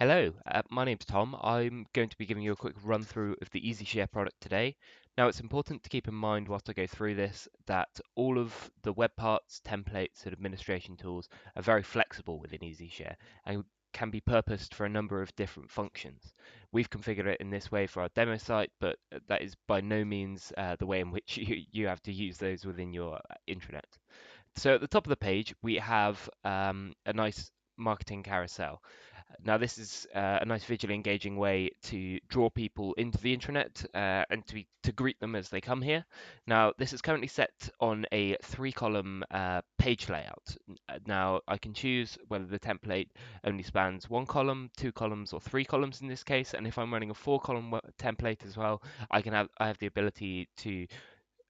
Hello, my name's Tom. I'm going to be giving you a quick run through of the EasyShare product today. Now, it's important to keep in mind whilst I go through this that all of the web parts, templates, and administration tools are very flexible within EasyShare and can be purposed for a number of different functions. We've configured it in this way for our demo site, but that is by no means the way in which you have to use those within your intranet. So at the top of the page, we have a nice marketing carousel. Now, this is a nice visually engaging way to draw people into the intranet and to greet them as they come here. Now, this is currently set on a three-column page layout. Now, I can choose whether the template only spans one column, two columns, or three columns in this case. And if I'm running a four-column template as well, I have the ability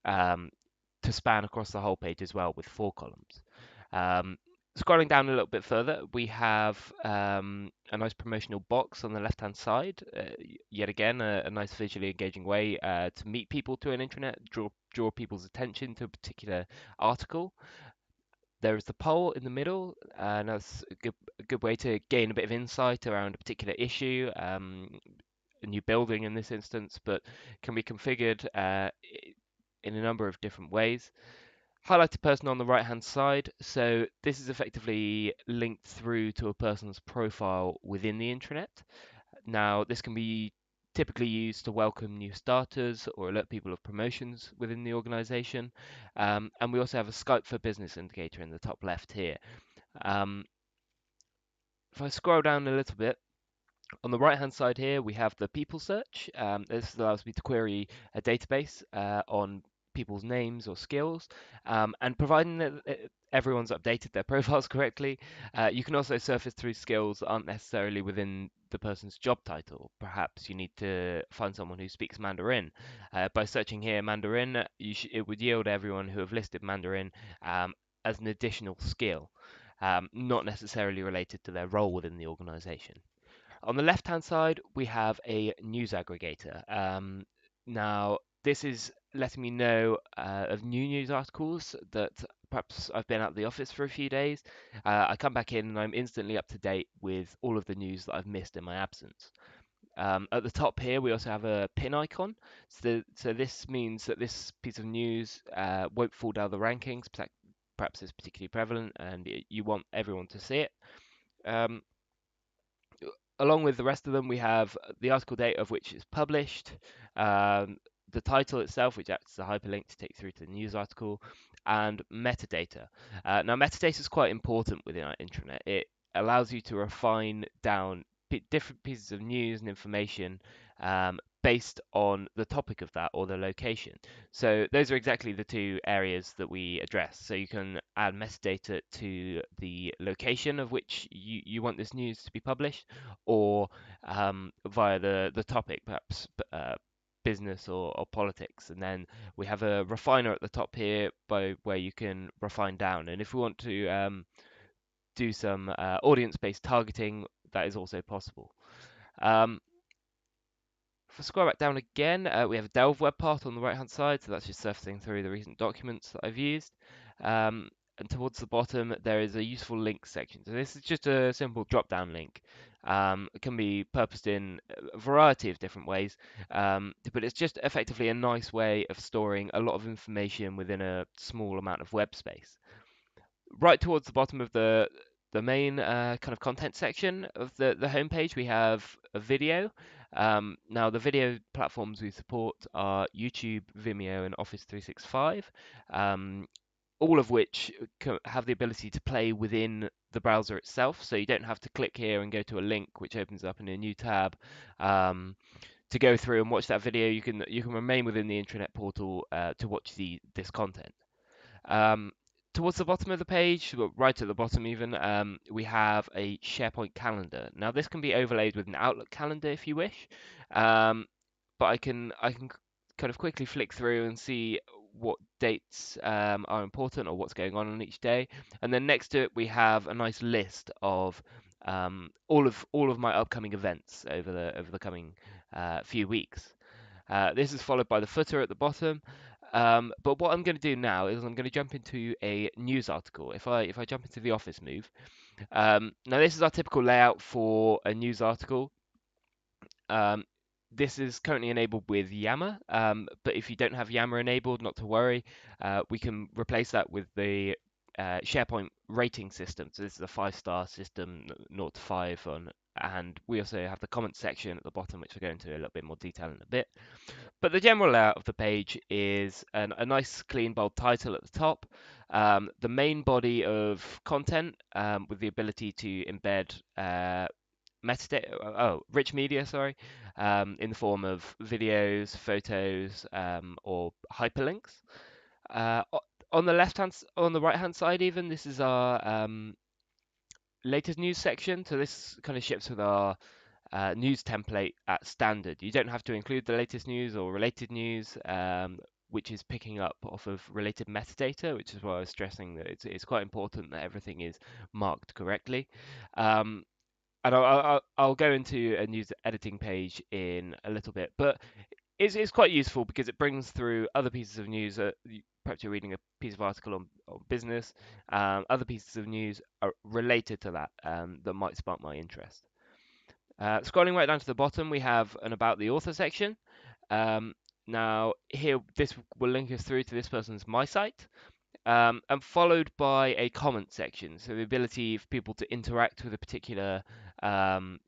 um, to span across the whole page as well with four columns. Um, Scrolling down a little bit further, we have a nice promotional box on the left-hand side. Yet again, a nice visually engaging way to meet people to an intranet, draw people's attention to a particular article. There is the poll in the middle, and that's a good way to gain a bit of insight around a particular issue, a new building in this instance, but can be configured in a number of different ways. Highlighted person on the right hand side. So this is effectively linked through to a person's profile within the intranet. Now, this can be typically used to welcome new starters or alert people of promotions within the organization. And we also have a Skype for Business indicator in the top left here. Um, if I scroll down a little bit, on the right hand side here, we have the people search. This allows me to query a database on people's names or skills, and providing that everyone's updated their profiles correctly, you can also surface through skills that aren't necessarily within the person's job title. Perhaps you need to find someone who speaks Mandarin. By searching here Mandarin, it would yield everyone who have listed Mandarin as an additional skill, not necessarily related to their role within the organization. On the left-hand side, we have a news aggregator. Now, this is letting me know of new news articles that perhaps I've been out of the office for a few days. I come back in and I'm instantly up to date with all of the news that I've missed in my absence. At the top here, we also have a pin icon. So this means that this piece of news won't fall down the rankings. Perhaps it's particularly prevalent and you want everyone to see it. Um, Along with the rest of them, we have the article date of which is published, um, the title itself, which acts as a hyperlink to take through to the news article, and metadata. Now, metadata is quite important within our intranet. It allows you to refine down different pieces of news and information based on the topic of that or the location. So those are exactly the two areas that we address. So you can add metadata to the location of which you want this news to be published, or via the topic, perhaps business or politics. And then we have a refiner at the top here by where you can refine down. And if we want to do some audience-based targeting, that is also possible. Um, if I scroll back down again, we have a Delve web part on the right hand side, so that's just surfacing through the recent documents that I've used. And towards the bottom, there is a useful links section. So this is just a simple drop-down link. It can be purposed in a variety of different ways, but it's just effectively a nice way of storing a lot of information within a small amount of web space. Right towards the bottom of the main kind of content section of the homepage, we have a video. Now, the video platforms we support are YouTube, Vimeo, and Office 365, all of which have the ability to play within the browser itself. So you don't have to click here and go to a link, which opens up in a new tab. To go through and watch that video, you can remain within the intranet portal to watch this content. Um, Towards the bottom of the page, well, right at the bottom even, we have a SharePoint calendar. Now this can be overlaid with an Outlook calendar if you wish, but I can kind of quickly flick through and see what dates are important or what's going on each day. And then next to it we have a nice list of all of my upcoming events over the coming few weeks. This is followed by the footer at the bottom. But what I'm going to do now is I'm going to jump into a news article. If I jump into the Office move, now this is our typical layout for a news article. Um, this is currently enabled with Yammer, but if you don't have Yammer enabled, not to worry. We can replace that with the SharePoint rating system. So this is a 5-star system, 0 to 5 on, and we also have the comment section at the bottom, which I'll go into a little bit more detail in a bit. But the general layout of the page is a nice, clean, bold title at the top. The main body of content with the ability to embed metadata, rich media, sorry, in the form of videos, photos, or hyperlinks. Uh, on the on the right hand side, even this is our latest news section. So this kind of ships with our news template at standard. You don't have to include the latest news or related news, which is picking up off of related metadata, which is why I was stressing that it's quite important that everything is marked correctly. Um, and I'll go into a news editing page in a little bit, but it's quite useful because it brings through other pieces of news. Perhaps you're reading a piece of article on business. Other pieces of news are related to that that might spark my interest. Scrolling right down to the bottom, we have an about the author section. Um, Now here, this will link us through to this person's my site, and followed by a comment section. So the ability for people to interact with a particular um,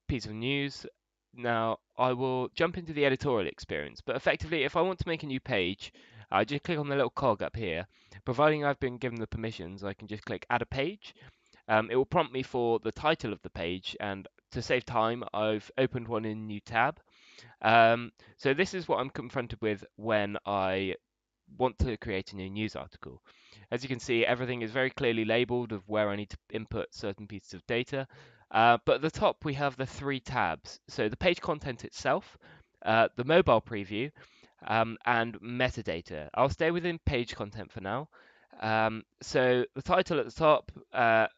piece of news. Now, I will jump into the editorial experience, but effectively, if I want to make a new page, I just click on the little cog up here. Providing I've been given the permissions, I can just click add a page. It will prompt me for the title of the page, and to save time, I've opened one in a new tab. So this is what I'm confronted with when I want to create a new news article. As you can see, everything is very clearly labeled of where I need to input certain pieces of data. But at the top, we have the 3 tabs. So the page content itself, the mobile preview, and metadata. I'll stay within page content for now. So the title at the top, a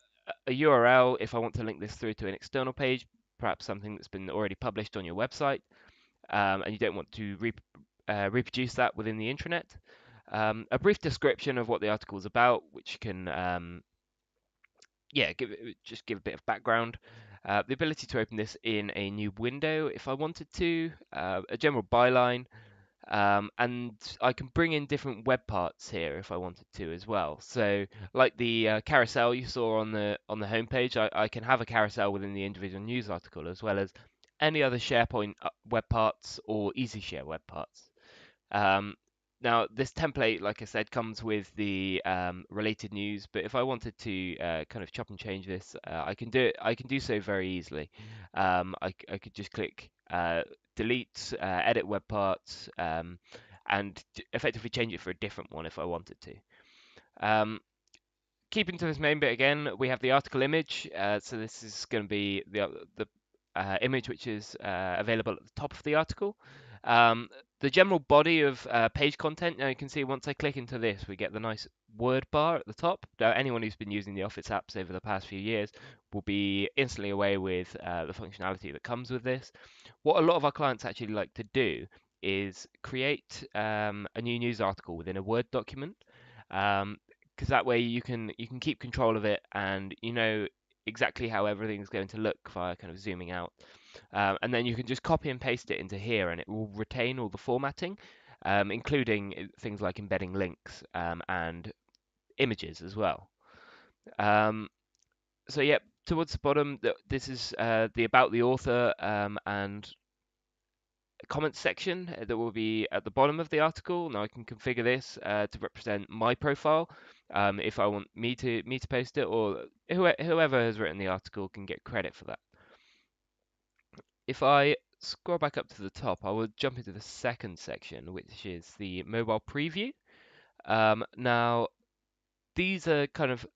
URL if I want to link this through to an external page, perhaps something that's been already published on your website, and you don't want to reproduce that within the intranet. A brief description of what the article is about, which can just give a bit of background. The ability to open this in a new window if I wanted to, a general byline, and I can bring in different web parts here if I wanted to as well. So, like the carousel you saw on the homepage, I can have a carousel within the individual news article as well as any other SharePoint web parts or EasyShare web parts. Um, Now, this template, like I said, comes with the related news, but if I wanted to kind of chop and change this, I can do it. I can do so very easily. I could just click delete, edit web parts, and effectively change it for a different one if I wanted to. Keeping to this main bit again, we have the article image. So this is going to be the image which is available at the top of the article. The general body of page content, now you can see once I click into this, we get the nice word bar at the top. Now, anyone who's been using the Office apps over the past few years will be instantly away with the functionality that comes with this. What a lot of our clients actually like to do is create a new news article within a Word document. Because that way you can keep control of it and you know exactly how everything's going to look via kind of zooming out. And then you can just copy and paste it into here and it will retain all the formatting, including things like embedding links and images as well. Um, so yeah, towards the bottom, this is the about the author and comments section that will be at the bottom of the article. Now I can configure this to represent my profile if I want me to post it, or whoever has written the article can get credit for that. If I scroll back up to the top, I will jump into the second section, which is the mobile preview. Now these are kind of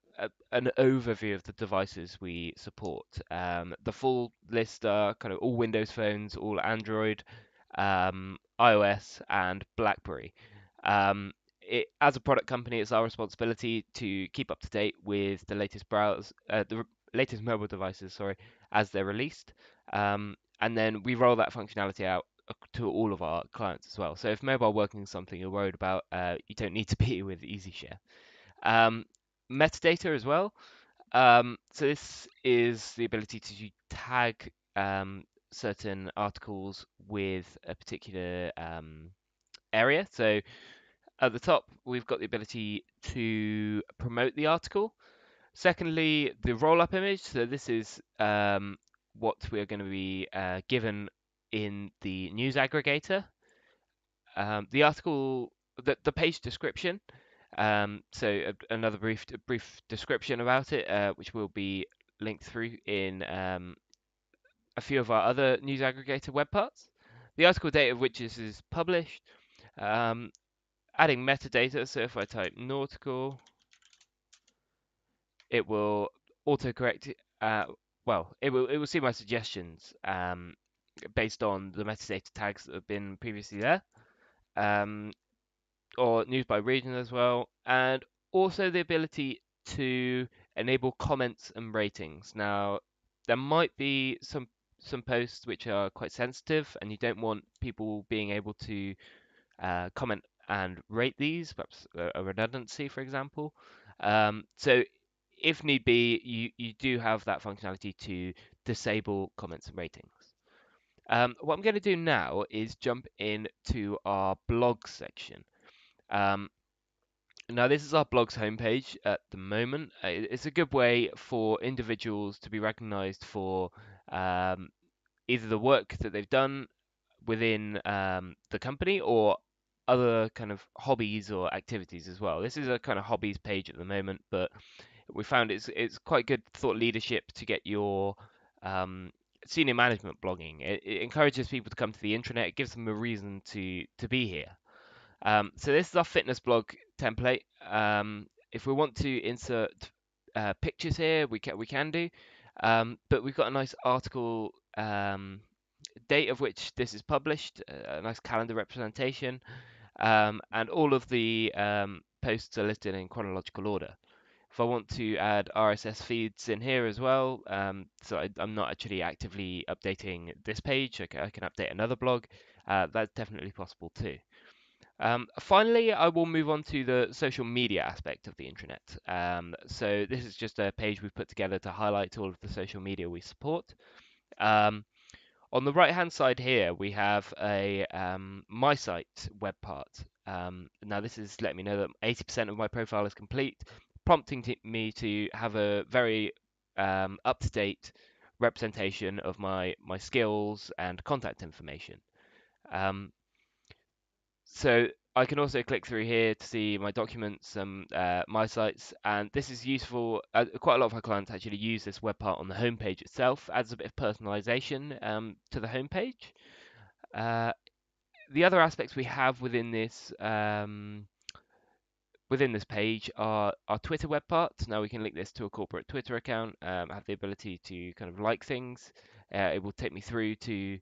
an overview of the devices we support. The full list are kind of all Windows phones, all Android, iOS, and BlackBerry. As a product company, it's our responsibility to keep up to date with the latest latest mobile devices, sorry, as they're released. And then we roll that functionality out to all of our clients as well. So if mobile working is something you're worried about, you don't need to be with EasyShare. Um, Metadata as well. So this is the ability to tag certain articles with a particular area. So at the top, we've got the ability to promote the article. Secondly, the roll-up image. So this is what we're going to be given in the news aggregator. The article, the page description. Another brief description about it, which will be linked through in a few of our other news aggregator web parts. The article date of which is published. Um, Adding metadata. So if I type nautical, it will autocorrect. It will see my suggestions based on the metadata tags that have been previously there. Or news by region as well, and also the ability to enable comments and ratings. Now, there might be some posts which are quite sensitive, and you don't want people being able to comment and rate these, perhaps a redundancy, for example. So, if need be, you do have that functionality to disable comments and ratings. What I'm going to do now is jump into our blog section. Um, Now, this is our blog's homepage at the moment. It's a good way for individuals to be recognized for um, either the work that they've done within the company or other kind of hobbies or activities as well. This is a kind of hobbies page at the moment, but we found it's quite good thought leadership to get your senior management blogging. It encourages people to come to the intranet. It gives them a reason to be here. So this is our fitness blog template. If we want to insert pictures here, we can do. But we've got a nice article date of which this is published, a nice calendar representation, and all of the posts are listed in chronological order. If I want to add RSS feeds in here as well, so I'm not actually actively updating this page, I can update another blog. That's definitely possible too. Finally, I will move on to the social media aspect of the intranet. So this is just a page we've put together to highlight all of the social media we support. Um, on the right-hand side here, we have a My Site web part. Now this is letting me know that 80% of my profile is complete, prompting me to have a very up-to-date representation of my skills and contact information. Um, so I can also click through here to see my documents, my sites, and this is useful. Quite a lot of our clients actually use this web part on the homepage itself, adds a bit of personalization to the homepage. Uh, the other aspects we have within this page are our Twitter web parts. Now we can link this to a corporate Twitter account, have the ability to kind of like things. It will take me through to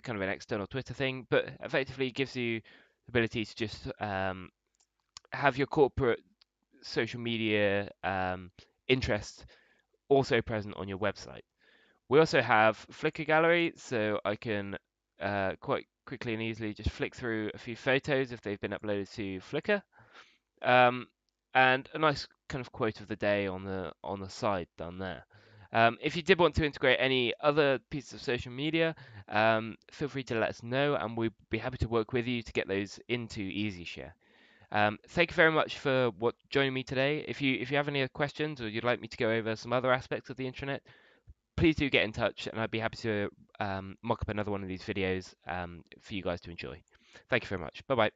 kind of an external Twitter thing, but effectively it gives you the ability to just have your corporate social media interests also present on your website. We also have Flickr gallery, so I can quite quickly and easily just flick through a few photos if they've been uploaded to Flickr. Um, and a nice kind of quote of the day on the side down there. If you did want to integrate any other pieces of social media, feel free to let us know, and we'd be happy to work with you to get those into EasyShare. Thank you very much for joining me today. If you have any other questions or you'd like me to go over some other aspects of the intranet, please do get in touch, and I'd be happy to mock up another one of these videos for you guys to enjoy. Thank you very much. Bye bye.